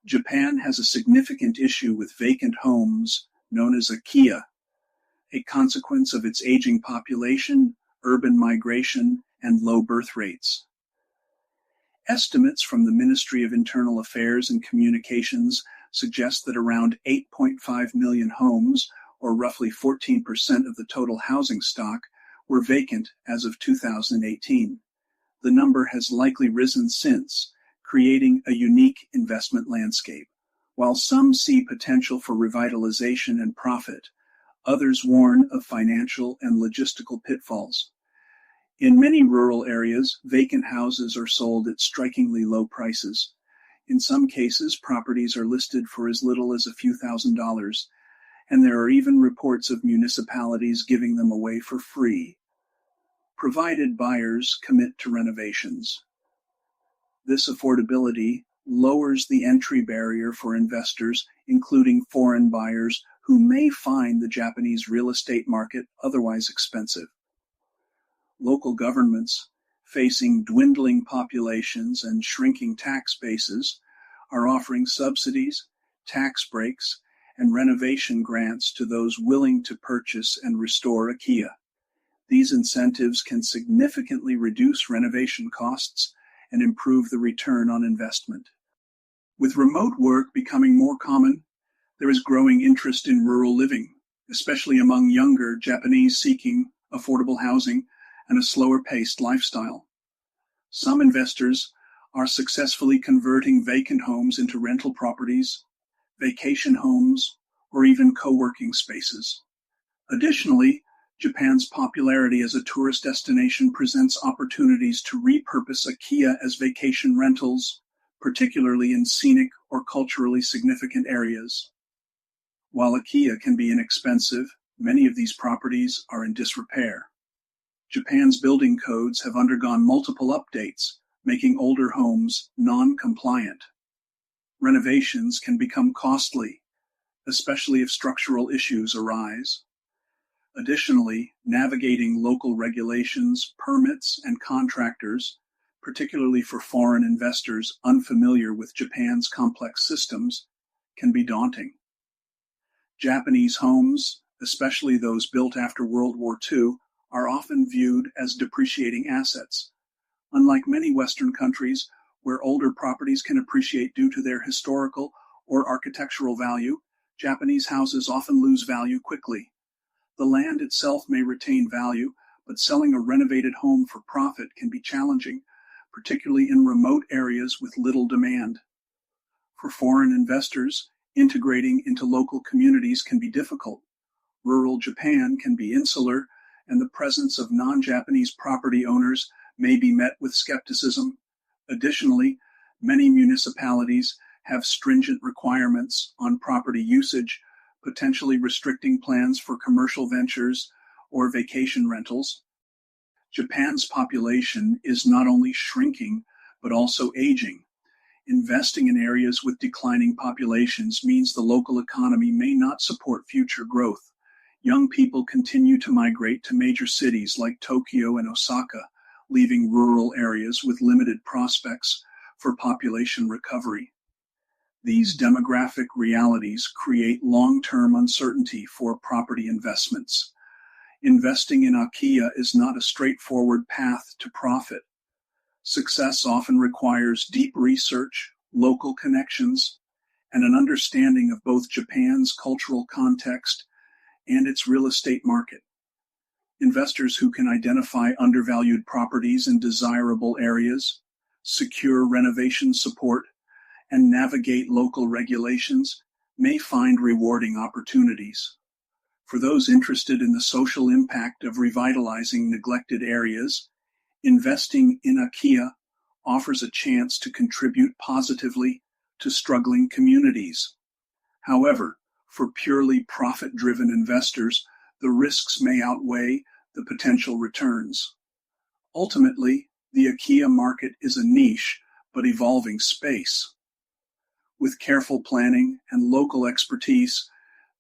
Japan has a significant issue with vacant homes known as akiya, a consequence of its aging population, urban migration, and low birth rates. Estimates from the Ministry of Internal Affairs and Communications suggest that around 8.5 million homes, or roughly 14% of the total housing stock, were vacant as of 2018. The number has likely risen since, creating a unique investment landscape. While some see potential for revitalization and profit, others warn of financial and logistical pitfalls. In many rural areas, vacant houses are sold at strikingly low prices. In some cases, properties are listed for as little as a few $1,000s, and there are even reports of municipalities giving them away for free, provided buyers commit to renovations. This affordability lowers the entry barrier for investors, including foreign buyers who may find the Japanese real estate market otherwise expensive. Local governments, facing dwindling populations and shrinking tax bases, are offering subsidies, tax breaks, and renovation grants to those willing to purchase and restore akiya. These incentives can significantly reduce renovation costs and improve the return on investment. With remote work becoming more common, there is growing interest in rural living, especially among younger Japanese seeking affordable housing and a slower-paced lifestyle. Some investors are successfully converting vacant homes into rental properties, vacation homes, or even co-working spaces. Additionally, Japan's popularity as a tourist destination presents opportunities to repurpose akiya as vacation rentals, particularly in scenic or culturally significant areas. While akiya can be inexpensive, many of these properties are in disrepair. Japan's building codes have undergone multiple updates, making older homes non-compliant. Renovations can become costly, especially if structural issues arise. Additionally, navigating local regulations, permits, and contractors, particularly for foreign investors unfamiliar with Japan's complex systems, can be daunting. Japanese homes, especially those built after World War II, are often viewed as depreciating assets. Unlike many Western countries, where older properties can appreciate due to their historical or architectural value, Japanese houses often lose value quickly. The land itself may retain value, but selling a renovated home for profit can be challenging, particularly in remote areas with little demand. For foreign investors, integrating into local communities can be difficult. Rural Japan can be insular, and the presence of non-Japanese property owners may be met with skepticism. Additionally, many municipalities have stringent requirements on property usage, potentially restricting plans for commercial ventures or vacation rentals. Japan's population is not only shrinking, but also aging. Investing in areas with declining populations means the local economy may not support future growth. Young people continue to migrate to major cities like Tokyo and Osaka, leaving rural areas with limited prospects for population recovery. These demographic realities create long-term uncertainty for property investments. Investing in akiya is not a straightforward path to profit. Success often requires deep research, local connections, and an understanding of both Japan's cultural context and its real estate market. Investors who can identify undervalued properties in desirable areas, secure renovation support, and navigate local regulations may find rewarding opportunities. For those interested in the social impact of revitalizing neglected areas, investing in akiya offers a chance to contribute positively to struggling communities. However, for purely profit-driven investors, the risks may outweigh the potential returns. Ultimately, the akiya market is a niche but evolving space. With careful planning and local expertise,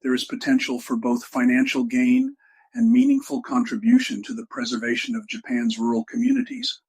there is potential for both financial gain and meaningful contribution to the preservation of Japan's rural communities.